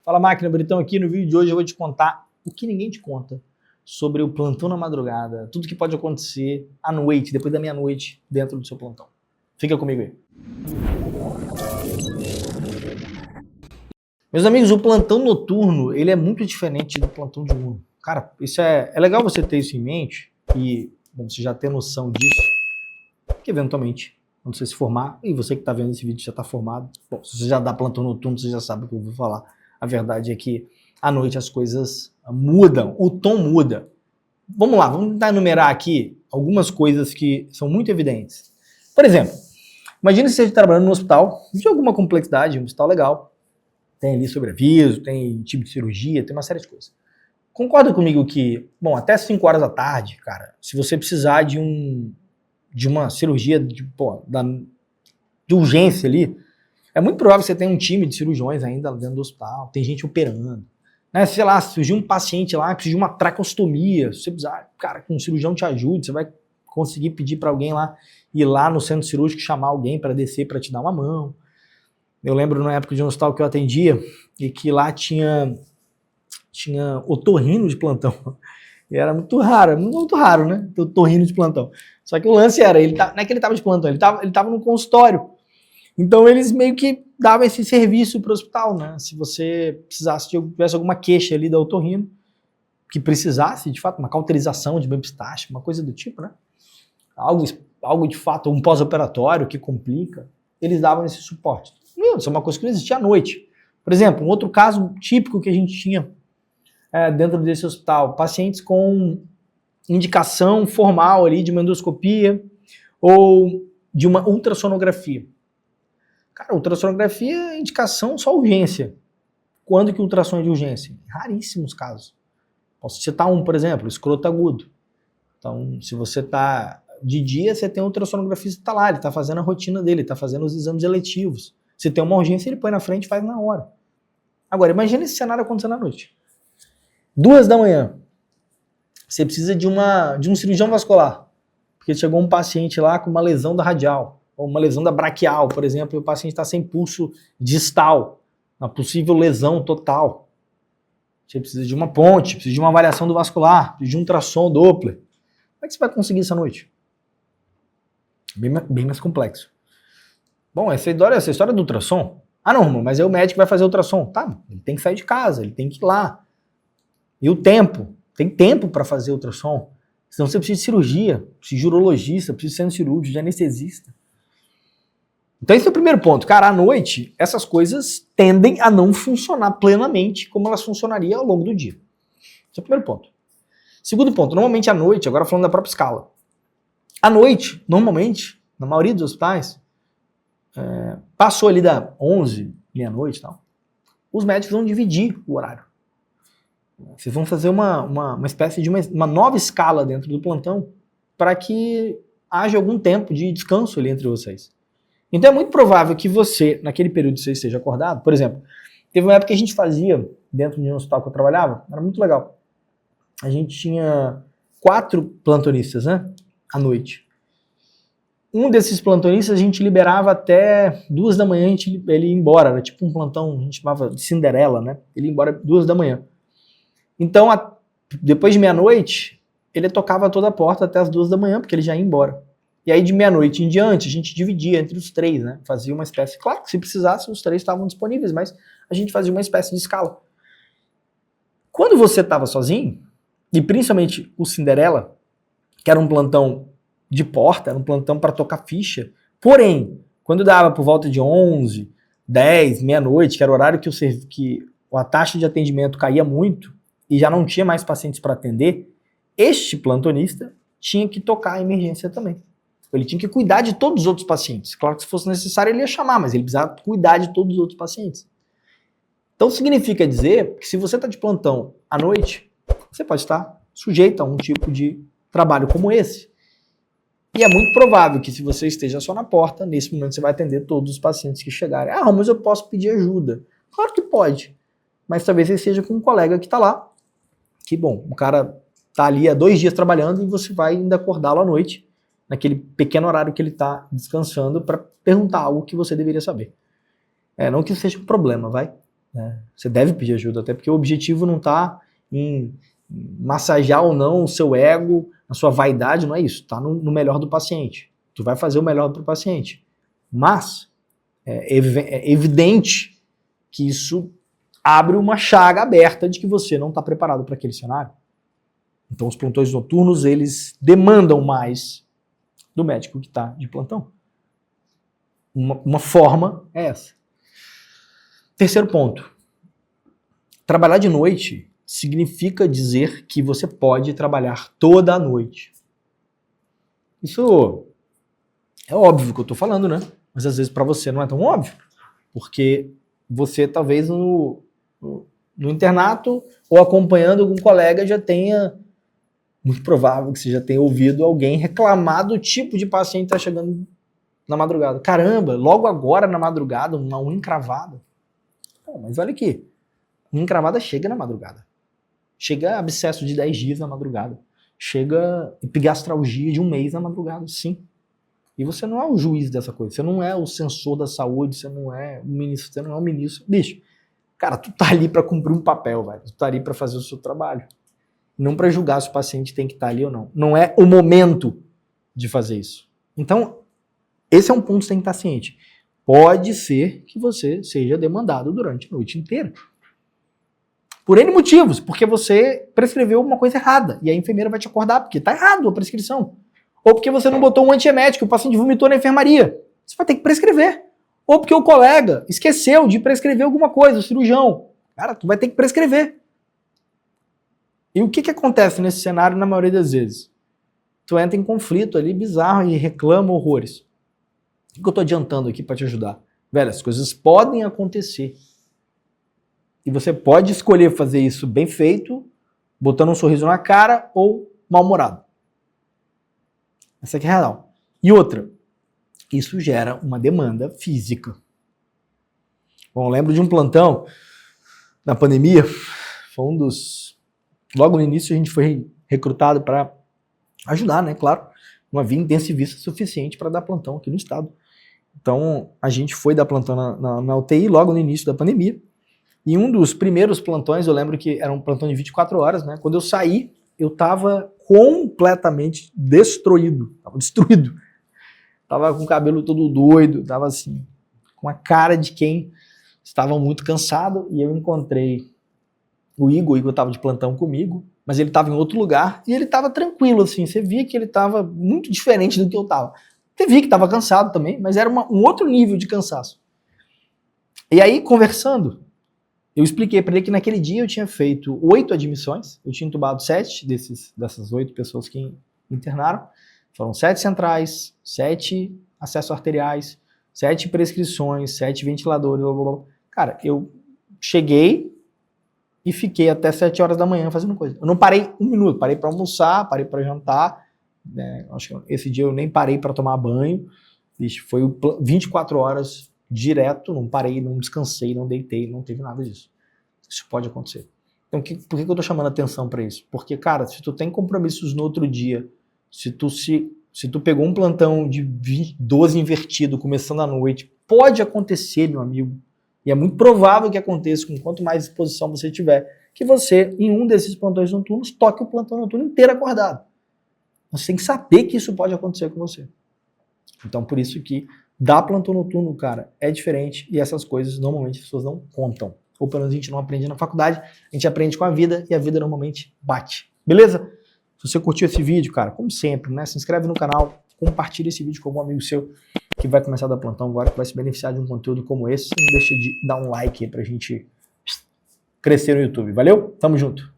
Fala máquina, Britão aqui. No vídeo de hoje eu vou te contar o que ninguém te conta sobre o plantão na madrugada, tudo que pode acontecer à noite, depois da meia-noite, dentro do seu plantão. Fica comigo aí. Meus amigos, o plantão noturno, ele é muito diferente do plantão diurno. Cara, isso é legal você ter isso em mente e você já ter noção disso, que eventualmente, quando você se formar, e você que está vendo esse vídeo já está formado, bom, se você já dá plantão noturno, você já sabe o que eu vou falar. A verdade é que à noite as coisas mudam, o tom muda. Vamos lá, vamos tentar enumerar aqui algumas coisas que são muito evidentes. Por exemplo, imagine que você esteja trabalhando num hospital de alguma complexidade, um hospital legal, tem ali sobreaviso, tem tipo de cirurgia, tem uma série de coisas. Concorda comigo que, bom, até 5 horas da tarde, cara, se você precisar de uma cirurgia de urgência ali, é muito provável que você tenha um time de cirurgiões ainda dentro do hospital, tem gente operando. Né? Sei lá, se surgir um paciente lá que precisa de uma traqueostomia, se você precisar, cara, que um cirurgião te ajude, você vai conseguir pedir para alguém lá, ir lá no centro cirúrgico, chamar alguém para descer para te dar uma mão. Eu lembro na época de um hospital que eu atendia e que lá tinha otorrino de plantão. E era muito raro, né? Otorrino de plantão. Só que o lance era, não é que ele estava de plantão, ele tava no consultório. Então eles meio que davam esse serviço para o hospital, né? Se você tivesse alguma queixa ali da otorrino, que precisasse, de fato, uma cauterização de bem pistache, uma coisa do tipo, né? Algo de fato, um pós-operatório que complica, eles davam esse suporte. Isso é uma coisa que não existia à noite. Por exemplo, um outro caso típico que a gente tinha dentro desse hospital, pacientes com indicação formal ali de uma endoscopia ou de uma ultrassonografia. Cara, ultrassonografia é indicação só urgência. Quando que ultrassom é de urgência? Raríssimos casos. Posso citar um, por exemplo, escroto agudo. Então, se você está de dia, você tem um ultrassonografista que está lá, ele está fazendo a rotina dele, está fazendo os exames eletivos. Se tem uma urgência, ele põe na frente e faz na hora. Agora, imagina esse cenário acontecendo à noite. 2 da manhã, você precisa de um cirurgião vascular, porque chegou um paciente lá com uma lesão da radial, ou uma lesão da braquial, por exemplo, e o paciente está sem pulso distal, uma possível lesão total. Você precisa de uma ponte, precisa de uma avaliação do vascular, precisa de um ultrassom Doppler. Como é que você vai conseguir isso à noite? Bem mais complexo. Bom, essa história do ultrassom. Ah não, mas é o médico que vai fazer o ultrassom. Tá, ele tem que sair de casa, ele tem que ir lá. E o tempo? Tem tempo para fazer ultrassom? Senão você precisa de cirurgia, precisa de urologista, precisa de centro cirúrgico, de anestesista. Então esse é o primeiro ponto. Cara, à noite, essas coisas tendem a não funcionar plenamente como elas funcionariam ao longo do dia. Esse é o primeiro ponto. Segundo ponto, normalmente à noite, agora falando da própria escala. À noite, normalmente, na maioria dos hospitais, passou ali da 11, meia-noite e tal, os médicos vão dividir o horário. Vocês vão fazer uma espécie de uma nova escala dentro do plantão para que haja algum tempo de descanso ali entre vocês. Então é muito provável que você, naquele período que você esteja acordado, por exemplo, teve uma época que a gente fazia, dentro de um hospital que eu trabalhava, era muito legal. A gente tinha 4 plantonistas, né, à noite. Um desses plantonistas a gente liberava até 2 da manhã, ele ia embora, era tipo um plantão, a gente chamava de Cinderela, né, ele ia embora 2 da manhã. Então, depois de meia-noite, ele tocava toda a porta até as 2 da manhã, porque ele já ia embora. E aí, de meia-noite em diante, a gente dividia entre os 3, né? Fazia uma espécie... Claro que se precisasse, os 3 estavam disponíveis, mas a gente fazia uma espécie de escala. Quando você estava sozinho, e principalmente o Cinderela, que era um plantão de porta, era um plantão para tocar ficha, porém, quando dava por volta de 11, 10, meia-noite, que era o horário que a taxa de atendimento caía muito, e já não tinha mais pacientes para atender, este plantonista tinha que tocar a emergência também. Ele tinha que cuidar de todos os outros pacientes. Claro que se fosse necessário ele ia chamar, mas ele precisava cuidar de todos os outros pacientes. Então significa dizer que se você está de plantão à noite, você pode estar sujeito a um tipo de trabalho como esse. E é muito provável que se você esteja só na porta, nesse momento você vai atender todos os pacientes que chegarem. Ah, mas eu posso pedir ajuda. Claro que pode. Mas talvez você seja com um colega que está lá, que bom, o cara tá ali há 2 dias trabalhando e você vai ainda acordá-lo à noite, naquele pequeno horário que ele tá descansando, para perguntar algo que você deveria saber. Não que isso seja um problema, vai? né? Você deve pedir ajuda, até porque o objetivo não está em massagear ou não o seu ego, a sua vaidade, não é isso. Está no melhor do paciente. Tu vai fazer o melhor para o paciente. Mas é evidente que isso abre uma chaga aberta de que você não está preparado para aquele cenário. Então os plantões noturnos, eles demandam mais do médico que está de plantão. Uma forma é essa. Terceiro ponto. Trabalhar de noite significa dizer que você pode trabalhar toda a noite. Isso é óbvio que eu estou falando, né? Mas às vezes para você não é tão óbvio. Porque você talvez no internato ou acompanhando algum colega já tenha, muito provável que você já tenha ouvido alguém reclamar do tipo de paciente que está chegando na madrugada. Caramba, logo agora na madrugada, uma unha encravada. Pô, mas olha aqui, unha encravada chega na madrugada. Chega abscesso de 10 dias na madrugada. Chega epigastralgia de 1 mês na madrugada, sim. E você não é o juiz dessa coisa, você não é o censor da saúde, você não é o ministro, você não é o ministro. Bicho, cara, tu tá ali pra cumprir um papel, velho. Tu tá ali pra fazer o seu trabalho. Não pra julgar se o paciente tem que estar ali ou não. Não é o momento de fazer isso. Então, esse é um ponto que você tem que estar ciente. Pode ser que você seja demandado durante a noite inteira. Por N motivos, porque você prescreveu uma coisa errada. E a enfermeira vai te acordar, porque tá errado a prescrição. Ou porque você não botou um antiemético, o paciente vomitou na enfermaria. Você vai ter que prescrever. Ou porque o colega esqueceu de prescrever alguma coisa, o cirurgião. Cara, tu vai ter que prescrever. E o que acontece nesse cenário na maioria das vezes? Tu entra em conflito ali bizarro e reclama horrores. O que eu tô adiantando aqui para te ajudar? Velho, as coisas podem acontecer. E você pode escolher fazer isso bem feito, botando um sorriso na cara ou mal-humorado. Essa aqui é a real. E outra, isso gera uma demanda física. Bom, eu lembro de um plantão na pandemia, foi um dos... Logo no início a gente foi recrutado para ajudar, né? Claro, não havia intensivista suficiente para dar plantão aqui no estado. Então a gente foi dar plantão na UTI logo no início da pandemia. E um dos primeiros plantões, eu lembro que era um plantão de 24 horas, né? Quando eu saí, eu tava completamente destruído. Tava com o cabelo todo doido, tava assim, com a cara de quem estava muito cansado. E eu encontrei o Igor tava de plantão comigo, mas ele tava em outro lugar e ele tava tranquilo, assim. Você via que ele tava muito diferente do que eu tava. Você via que tava cansado também, mas era um outro nível de cansaço. E aí, conversando, eu expliquei para ele que naquele dia eu tinha feito 8 admissões, eu tinha entubado 7 dessas 8 pessoas que internaram. Foram 7 centrais, 7 acessos arteriais, 7 prescrições, 7 ventiladores, blá, blá, blá. Cara, eu cheguei e fiquei até 7 horas da manhã fazendo coisa. Eu não parei um minuto, parei para almoçar, parei para jantar, né? Acho que esse dia eu nem parei para tomar banho. Bicho, foi 24 horas direto, não parei, não descansei, não deitei, não teve nada disso. Isso pode acontecer. Então, por que eu tô chamando atenção para isso? Porque, cara, se tu tem compromissos no outro dia, se tu pegou um plantão de 12 invertido, começando à noite, pode acontecer, meu amigo, e é muito provável que aconteça, com quanto mais disposição você tiver, que você, em um desses plantões noturnos, toque o plantão noturno inteiro acordado. Você tem que saber que isso pode acontecer com você. Então, por isso que dar plantão noturno, cara, é diferente, e essas coisas, normalmente, as pessoas não contam. Ou pelo menos a gente não aprende na faculdade, a gente aprende com a vida, e a vida normalmente bate. Beleza? Se você curtiu esse vídeo, cara, como sempre, né? Se inscreve no canal, compartilha esse vídeo com algum amigo seu que vai começar a dar plantão agora, que vai se beneficiar de um conteúdo como esse. Não deixa de dar um like aí pra gente crescer no YouTube. Valeu? Tamo junto!